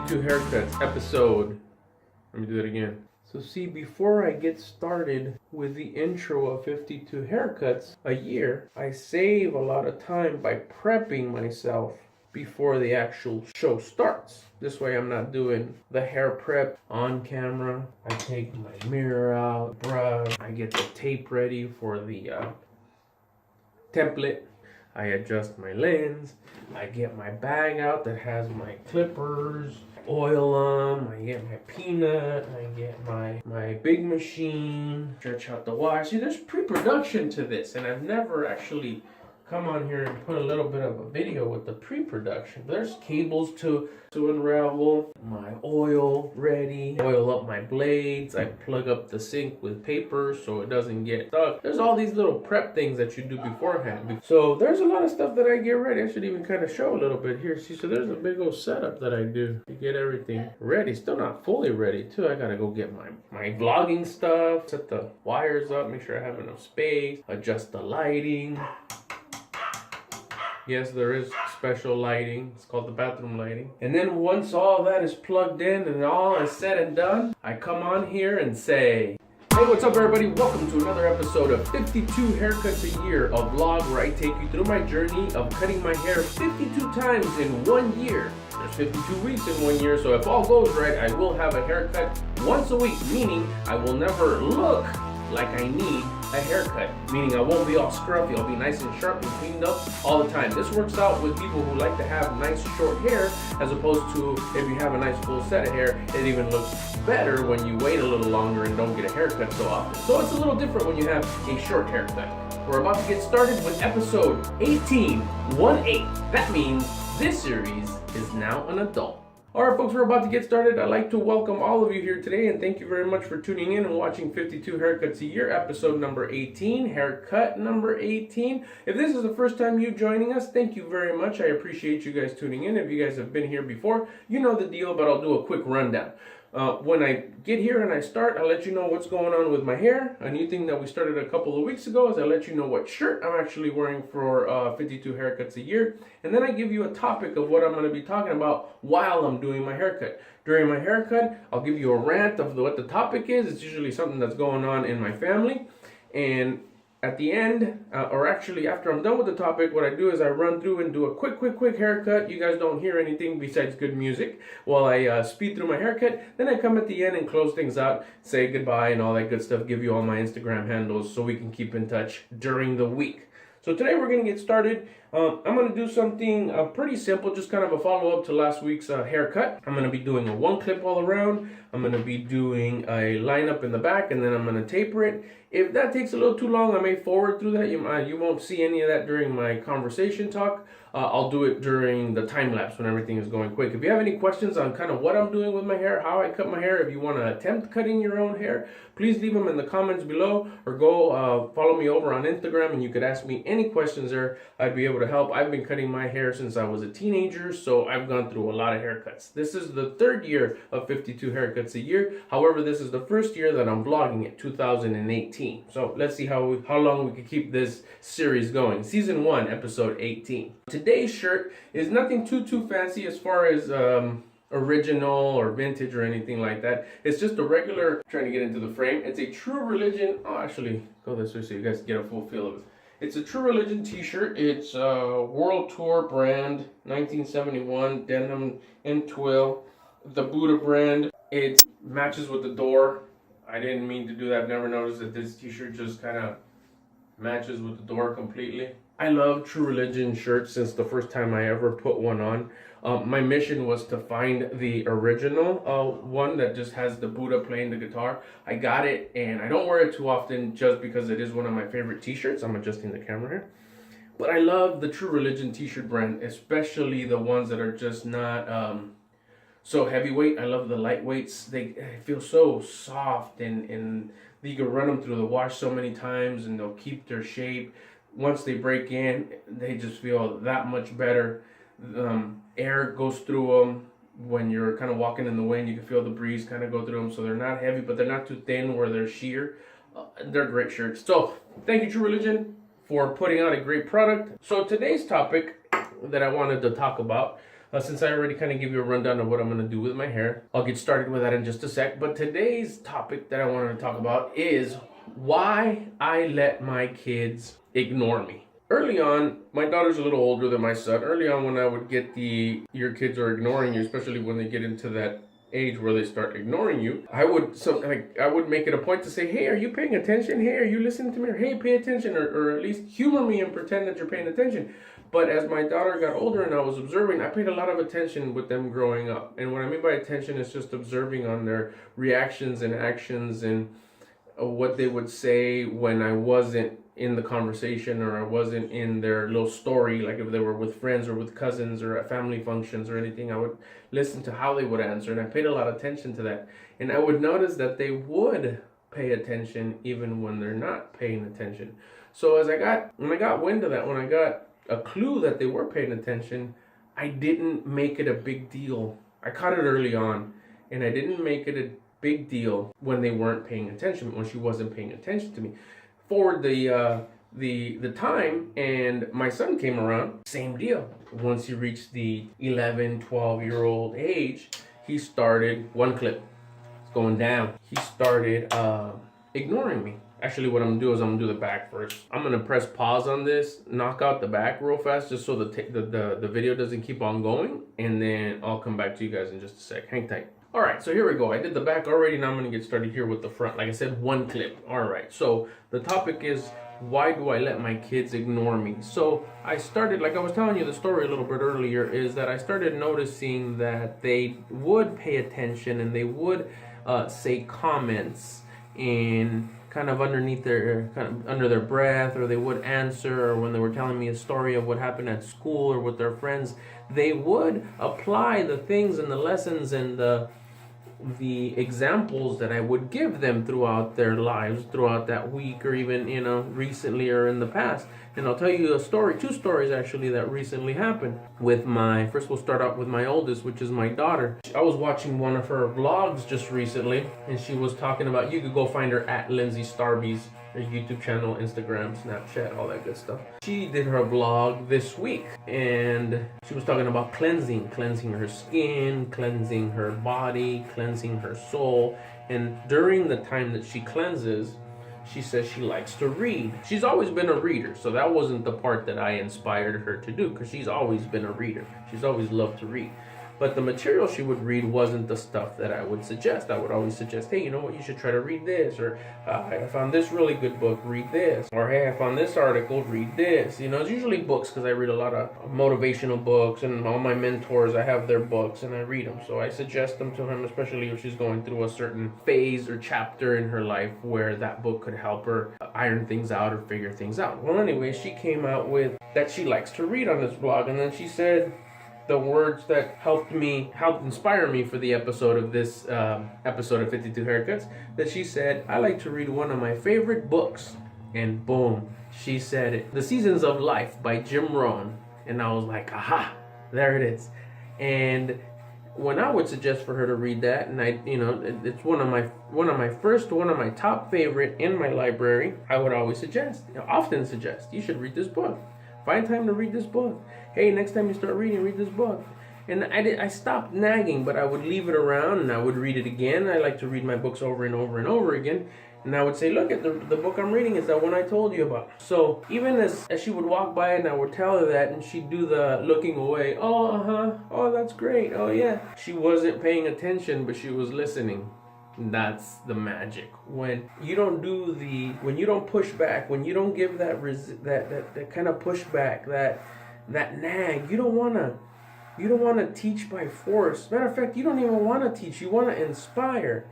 52 Haircuts episode. Let me do that again. So see, before I get started with the intro of 52 Haircuts a year, I save a lot of time by prepping myself before the actual show starts. This way I'm not doing the hair prep on camera. I take my mirror out, brush, I get the tape ready for the template. I adjust my lens. I get my bag out that has my clippers, oil on. I get my peanut. I get my big machine. Stretch out the wire. See, there's pre-production to this, and I've never actually come on here and put a little bit of a video with the pre-production. There's cables to unravel, my oil ready, oil up my blades, I plug up the sink with paper so it doesn't get stuck. There's all these little prep things that you do beforehand. So there's a lot of stuff that I get ready. I should even kind of show a little bit here. See, so there's a big old setup that I do to get everything ready. Still not fully ready too. I gotta go get my vlogging stuff, set the wires up, make sure I have enough space, adjust the lighting. Yes, there is special lighting. It's called the bathroom lighting. And then once all that is plugged in and all is said and done, I come on here and say, hey, what's up everybody? Welcome to another episode of 52 Haircuts a Year, a vlog where I take you through my journey of cutting my hair 52 times in 1 year. There's 52 weeks in 1 year, so if all goes right, I will have a haircut once a week, meaning I will never look like I need a haircut, meaning I won't be all scruffy. I'll be nice and sharp and cleaned up all the time. This works out with people who like to have nice short hair, as opposed to if you have a nice full set of hair, it even looks better when you wait a little longer and don't get a haircut so often. So it's a little different when you have a short haircut. We're about to get started with episode 18, 1-8. That means this series is now an adult. Alright folks, we're about to get started. I'd like to welcome all of you here today and thank you very much for tuning in and watching 52 Haircuts a Year, episode number 18, haircut number 18. If this is the first time you joining us, thank you very much. I appreciate you guys tuning in. If you guys have been here before, you know the deal, but I'll do a quick rundown. When I get here and I start, I'll let you know what's going on with my hair. A new thing that we started a couple of weeks ago is I let you know what shirt I'm actually wearing for 52 Haircuts a Year. And then I give you a topic of what I'm going to be talking about while I'm doing my haircut. During my haircut, I'll give you a rant of what the topic is. It's usually something that's going on in my family. And at the end, or actually after I'm done with the topic, what I do is I run through and do a quick haircut. You guys don't hear anything besides good music while I speed through my haircut. Then I come at the end and close things out, say goodbye and all that good stuff, give you all my Instagram handles so we can keep in touch during the week. So today we're going to get started. I'm going to do something pretty simple, just kind of a follow-up to last week's haircut. I'm going to be doing a one clip all around. I'm going to be doing a lineup in the back, and then I'm going to taper it. If that takes a little too long, I may forward through that. You won't see any of that during my conversation talk. I'll do it during the time lapse when everything is going quick. If you have any questions on kind of what I'm doing with my hair, how I cut my hair, if you want to attempt cutting your own hair, please leave them in the comments below or go follow me over on Instagram and you could ask me any questions there. I'd be able to help. I've been cutting my hair since I was a teenager, so I've gone through a lot of haircuts. This is the third year of 52 Haircuts a Year. However, this is the first year that I'm vlogging it, 2018. So let's see how long we can keep this series going. Season 1, episode 18. Today's shirt is nothing too fancy as far as original or vintage or anything like that. It's just a regular, trying to get into the frame. It's a True Religion. Oh, actually, go this way so you guys get a full feel of it. It's a True Religion t-shirt. It's a World Tour brand, 1971, denim and twill. The Buddha brand. It matches with the door. I didn't mean to do that. I've never noticed that this t-shirt just kind of matches with the door completely. I love True Religion shirts since the first time I ever put one on. My mission was to find the original one that just has the Buddha playing the guitar. I got it, and I don't wear it too often just because it is one of my favorite t-shirts. I'm adjusting the camera here. But I love the True Religion t-shirt brand, especially the ones that are just not so heavyweight. I love the lightweights. They feel so soft, and you can run them through the wash so many times and they'll keep their shape. Once they break in, they just feel that much better. Air goes through them when you're kind of walking in the wind. You can feel the breeze kind of go through them, so they're not heavy, but they're not too thin where they're sheer. They're great shirts. So thank you, True Religion, for putting out a great product. So today's topic that I wanted to talk about Since I already kind of give you a rundown of what I'm going to do with my hair, I'll get started with that in just a sec. But today's topic that I wanted to talk about is why I let my kids ignore me. Early on, my daughter's a little older than my son. Early on, when I would get your kids are ignoring you, especially when they get into that age where they start ignoring you, I would make it a point to say, hey, are you paying attention? Hey, are you listening to me? Or hey, pay attention, or at least humor me and pretend that you're paying attention. But as my daughter got older and I was observing, I paid a lot of attention with them growing up. And what I mean by attention is just observing on their reactions and actions and what they would say when I wasn't in the conversation or I wasn't in their little story. Like if they were with friends or with cousins or at family functions or anything, I would listen to how they would answer, and I paid a lot of attention to that. And I would notice that they would pay attention even when they're not paying attention. So when I got wind of that, when I got a clue that they were paying attention, I didn't make it a big deal. I caught it early on, and I didn't make it a big deal when they weren't paying attention, when she wasn't paying attention to me. Forward the time, and my son came around, same deal. Once he reached the 11, 12-year-old age, he started, one clip, it's going down. He started ignoring me. Actually, what I'm gonna do is I'm gonna do the back first. I'm gonna press pause on this, knock out the back real fast, just so the video doesn't keep on going, and then I'll come back to you guys in just a sec. Hang tight. All right, so here we go. I did the back already. Now I'm gonna get started here with the front. Like I said, one clip. All right, so the topic is, why do I let my kids ignore me? So I started, like I was telling you the story a little bit earlier, is that I started noticing that they would pay attention and they would say comments in kind of underneath their, kind of under their breath, or they would answer, or when they were telling me a story of what happened at school or with their friends, they would apply the things and the lessons and the examples that I would give them throughout their lives, throughout that week, or even, recently or in the past. And I'll tell you a story, two stories actually, that recently happened with first we'll start out with my oldest, which is my daughter. I was watching one of her vlogs just recently, and she was talking about, you could go find her at Lindsay Starbies, her YouTube channel, Instagram, Snapchat, all that good stuff. She did her vlog this week, and she was talking about cleansing her skin, cleansing her body, cleansing her soul. And during the time that she cleanses, she says she likes to read. She's always been a reader, so that wasn't the part that I inspired her to do, because she's always been a reader. She's always loved to read. But the material she would read wasn't the stuff that I would suggest. I would always suggest, hey, you know what, you should try to read this, or I found this really good book, read this, or hey, I found this article, read this. It's usually books, because I read a lot of motivational books, and all my mentors, I have their books and I read them. So I suggest them to him, especially if she's going through a certain phase or chapter in her life where that book could help her iron things out or figure things out. Well, anyway, she came out with that she likes to read on this blog, and then she said the words that helped inspire me for the episode of this episode of 52 Haircuts, that she said, I like to read one of my favorite books. And boom, she said it. The Seasons of Life by Jim Rohn. And I was like, aha, there it is. And when I would suggest for her to read that, and it's one of my top favorite in my library, I would always often suggest, you should read this book. Find time to read this book. Hey, next time you start reading, read this book. And I stopped nagging, but I would leave it around and I would read it again. I like to read my books over and over and over again. And I would say, look, at the book I'm reading is that one I told you about. So even as she would walk by and I would tell her that, and she'd do the looking away, oh, that's great, oh yeah. She wasn't paying attention, but she was listening. That's the magic. When you don't when you don't push back, when you don't give that kind of pushback, that nag, you don't want to teach by force. Matter of fact, you don't even want to teach. You want to inspire.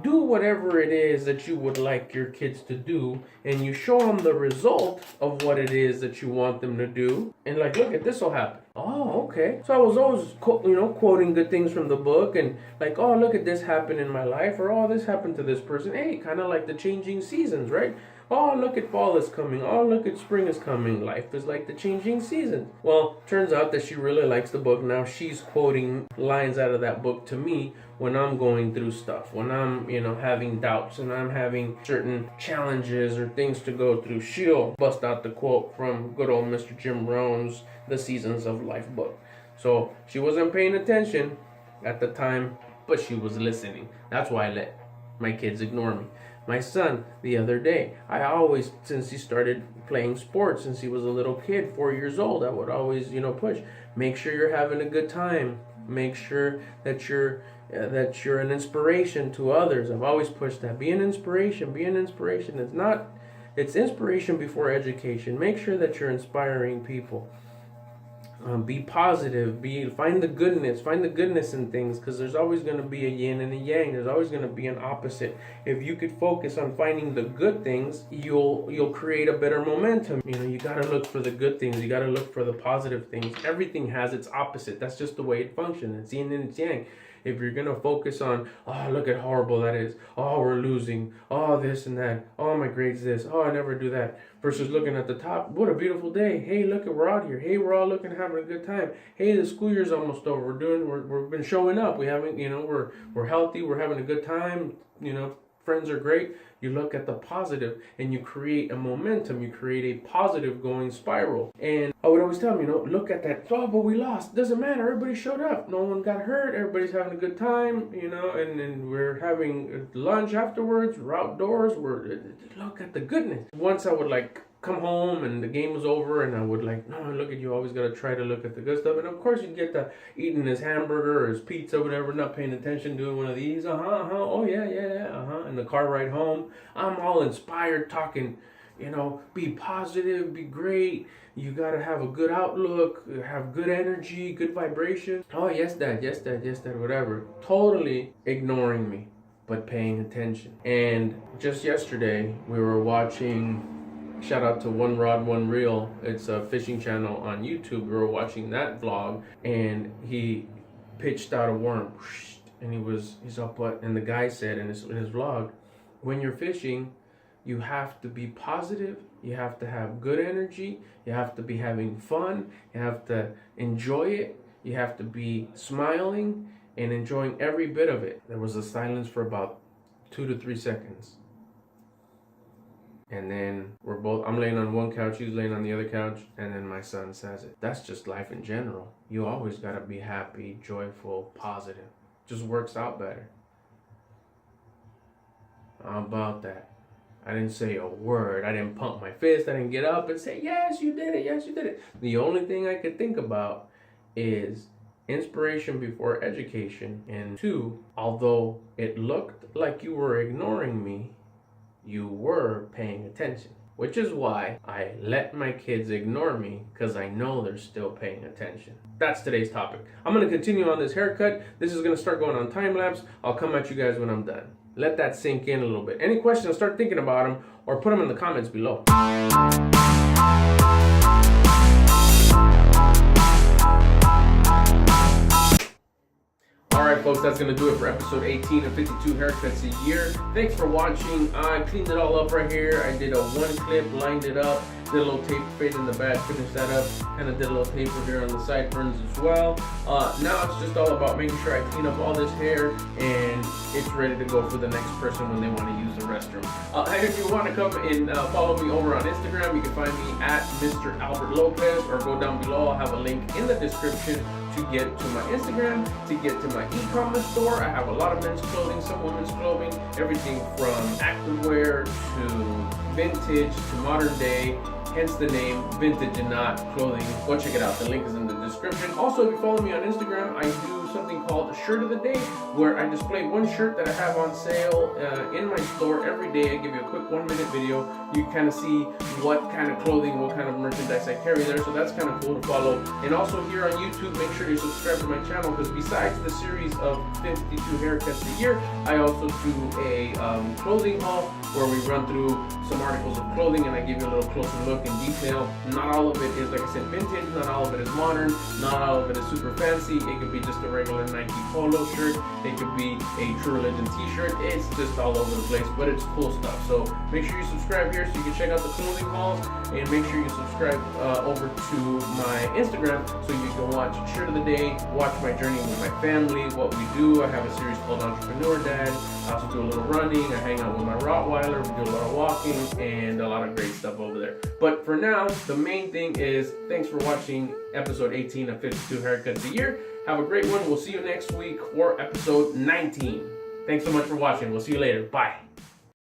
Do whatever it is that you would like your kids to do, and you show them the result of what it is that you want them to do. And like, look, at this will happen. Oh, okay. So I was always, quoting good things from the book, and like, oh, look at this happened in my life, or oh, this happened to this person. Hey, kind of like the changing seasons, right? Oh, look at fall is coming. Oh, look at spring is coming. Life is like the changing seasons. Well, turns out that she really likes the book. Now she's quoting lines out of that book to me when I'm going through stuff, when I'm, having doubts and I'm having certain challenges or things to go through. She'll bust out the quote from good old Mr. Jim Rohn's The Seasons of Life book. So she wasn't paying attention at the time, but she was listening. That's why I let my kids ignore me. My son, the other day, I always, since he started playing sports, since he was a little kid, 4 years old, I would always, push. Make sure you're having a good time. Make sure that you're an inspiration to others. I've always pushed that. Be an inspiration. Be an inspiration. It's inspiration before education. Make sure that you're inspiring people. Be positive. Find the goodness in things, because there's always going to be a yin and a yang. There's always going to be an opposite. If you could focus on finding the good things, you'll create a better momentum. You got to look for the good things. You got to look for the positive things. Everything has its opposite. That's just the way it functions. It's yin and it's yang. If you're going to focus on, oh, look at horrible that is. Oh, we're losing. Oh, this and that. Oh, my grade's this. Oh, I never do that. Versus looking at the top. What a beautiful day. Hey, look, we're out here. Hey, we're all looking, having a good time. Hey, the school year's almost over. We've been showing up. We haven't, we're healthy. We're having a good time. Friends are great. You look at the positive and you create a momentum. You create a positive going spiral. And I would always tell them, look at that. Oh, but we lost. Doesn't matter. Everybody showed up. No one got hurt. Everybody's having a good time, and then we're having lunch afterwards. We're outdoors. Look at the goodness. Once I would come home and the game was over, and I would no, look at you, always got to try to look at the good stuff. And of course you get the eating his hamburger or his pizza, whatever, not paying attention, doing one of these, oh yeah, in the car ride home. I'm all inspired, talking, be positive, be great. You got to have a good outlook, have good energy, good vibration. Oh, yes, dad, whatever. Totally ignoring me, but paying attention. And just yesterday, we were watching, shout out to One Rod, One Reel. It's a fishing channel on YouTube. We were watching that vlog, and he pitched out a worm, and he's up, and the guy said in his vlog, when you're fishing, you have to be positive, you have to have good energy, you have to be having fun, you have to enjoy it, you have to be smiling and enjoying every bit of it. There was a silence for about 2 to 3 seconds. And then I'm laying on one couch, he's laying on the other couch, and then my son says it. That's just life in general. You always gotta be happy, joyful, positive. Just works out better. How about that? I didn't say a word. I didn't pump my fist. I didn't get up and say, yes, you did it. Yes, you did it. The only thing I could think about is inspiration before education. And 2, although it looked like you were ignoring me, you were paying attention. Which is why I let my kids ignore me, because I know they're still paying attention. That's today's topic. I'm going to continue on this haircut. This is going to start going on time lapse. I'll come at you guys when I'm done. Let that sink in a little bit. Any questions, start thinking about them, or put them in the comments below. Alright folks, that's going to do it for episode 18 of 52 Haircuts a Year. Thanks for watching. I cleaned it all up right here. I did a 1 clip, lined it up, did a little tape fade in the back, finished that up, and I did a little taper here on the sideburns as well. Now it's just all about making sure I clean up all this hair and it's ready to go for the next person when they want to use the restroom. If you want to come and follow me over on Instagram, you can find me at Mr. Albert Lopez, or go down below. I'll have a link in the description to get to my Instagram, to get to my e-commerce store. I have a lot of men's clothing, some women's clothing, everything from activewear to vintage to modern day, hence the name Vintage and Not Clothing. Go check it out, the link is in the description. Also, if you follow me on Instagram, I do something called Shirt of the Day, where I display one shirt that I have on sale in my store every day. I give you a quick 1-minute video. You kind of see what kind of clothing, what kind of merchandise I carry there, so that's kind of cool to follow. And also here on YouTube, make sure you subscribe to my channel, because besides the series of 52 haircuts a year, I also do a clothing haul where we run through some articles of clothing and I give you a little closer look in detail. Not all of it is, like I said, vintage, not all of it is modern, not all of it is super fancy. It could be just a regular Nike polo shirt. It could be a True Religion t-shirt. It's just all over the place, but it's cool stuff. So make sure you subscribe here so you can check out the clothing hauls, and make sure you subscribe over to my Instagram so you can watch Shirt of the Day, watch my journey with my family, what we do. I have a series called Entrepreneur Dad. I also do a little running. I hang out with my Rottweiler. We do a lot of walking and a lot of great stuff over there. But for now, the main thing is thanks for watching episode 18 of 52 Haircuts a Year. Have a great one. We'll see you next week for episode 19. Thanks so much for watching. We'll see you later. Bye.